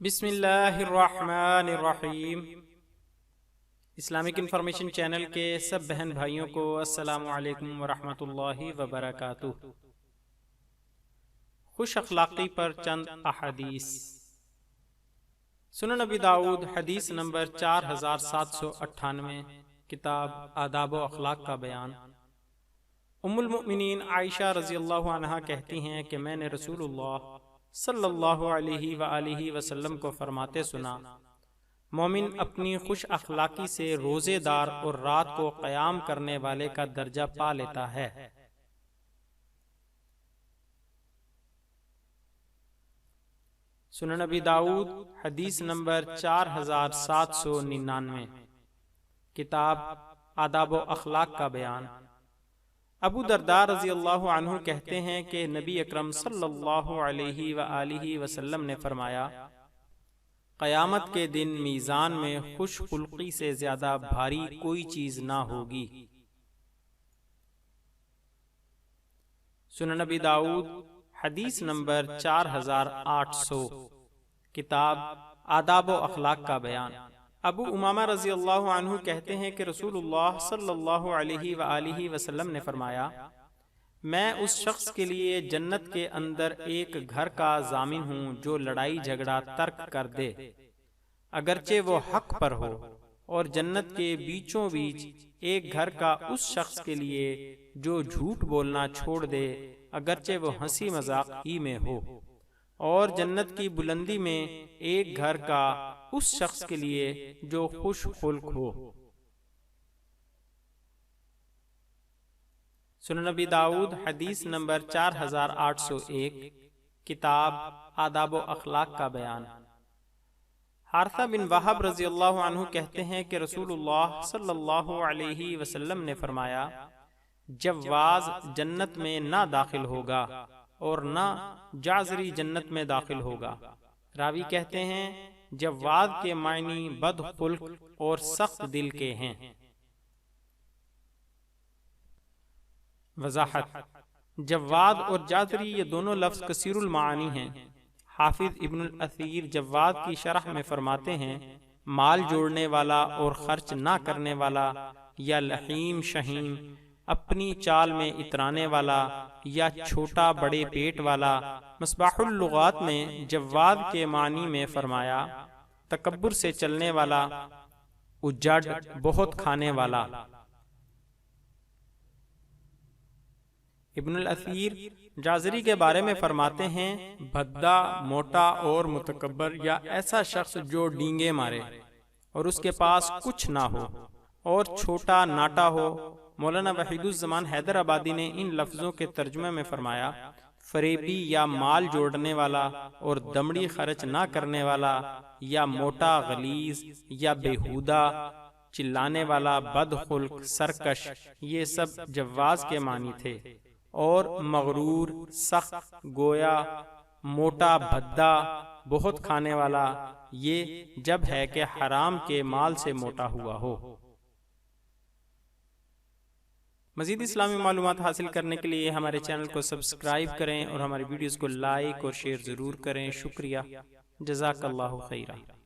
بسم اللہ الرحمن الرحیم۔ اسلامک انفارمیشن چینل کے سب بہن بھائیوں کو السلام علیکم ورحمۃ اللہ وبرکاتہ۔ خوش اخلاقی پر چند احادیث۔ سنن نبی داؤد حدیث نمبر 4798، کتاب آداب و اخلاق کا بیان۔ ام المؤمنین عائشہ رضی اللہ عنہا کہتی ہیں کہ میں نے رسول اللہ صلی اللہ علیہ وآلہ وسلم کو فرماتے سنا، مومن اپنی خوش اخلاقی سے روزے دار اور رات کو قیام کرنے والے کا درجہ پا لیتا ہے۔ سنن نبی داؤد حدیث نمبر 4799، کتاب آداب و اخلاق کا بیان۔ ابو درداء رضی اللہ عنہ کہتے ہیں کہ نبی اکرم صلی اللہ علیہ وآلہ وسلم نے فرمایا، قیامت کے دن میزان میں خوش خلقی سے زیادہ بھاری کوئی چیز نہ ہوگی۔ سنن نبی داؤد حدیث نمبر 4800، کتاب آداب و اخلاق کا بیان۔ ابو امامہ رضی اللہ عنہ کہتے ہیں کہ رسول اللہ صلی اللہ علیہ وآلہ وسلم نے فرمایا، میں اس شخص کے لیے جنت کے اندر ایک گھر کا ضامن ہوں جو لڑائی جھگڑا ترک کر دے، اگرچہ وہ حق پر ہو، اور جنت کے بیچوں بیچ ایک گھر کا اس شخص کے لیے جو جھوٹ بولنا چھوڑ دے، اگرچہ وہ ہنسی مذاق ہی میں ہو، اور جنت کی بلندی میں ایک گھر کا اس شخص کے لیے جو خوش خلق ہو۔ سنن نبی داؤد حدیث نمبر 4801، کتاب آداب و اخلاق کا بیان۔ حارثہ بن وہب رضی اللہ عنہ کہتے ہیں کہ رسول اللہ صلی اللہ علیہ وسلم نے فرمایا، جواز جنت میں نہ داخل ہوگا اور نہ جعزری جنت میں داخل ہوگا۔ راوی کہتے ہیں جواد کے معنی بد خلق اور سخت دل کے ہیں۔ وضاحت: جواد اور جعزری یہ دونوں لفظ کثیر المعانی ہیں۔ حافظ ابن الاثیر جواد کی شرح میں فرماتے ہیں، مال جوڑنے والا اور خرچ نہ کرنے والا، یا لحیم شہیم، اپنی چال میں اترانے والا، یا چھوٹا بڑے پیٹ والا۔ مصباح اللغات میں جواد کے معنی میں فرمایا، تکبر سے چلنے والا، اجڑ، بہت کھانے والا۔ ابن الاثیر جعزری کے بارے میں فرماتے ہیں، بھدا، موٹا اور متکبر، یا ایسا شخص جو ڈینگے مارے اور اس کے پاس کچھ نہ ہو اور چھوٹا ناٹا ہو۔ مولانا وحید الزمان حیدر آبادی نے ان لفظوں کے ترجمے میں فرمایا، فریبی یا مال جوڑنے والا اور دمڑی خرچ نہ کرنے والا، یا موٹا، غلیظ یا بیہودہ، چلانے والا، بد خلق، سرکش، یہ سب جواز کے معنی تھے۔ اور مغرور، سخت، گویا، موٹا، بھدا، بہت کھانے والا، یہ جب ہے کہ حرام کے مال سے موٹا ہوا ہو۔ مزید اسلامی معلومات حاصل کرنے کے لیے ہمارے چینل کو سبسکرائب کریں اور ہماری ویڈیوز کو لائک اور شیئر ضرور کریں۔ شکریہ، جزاک اللہ خیرہ۔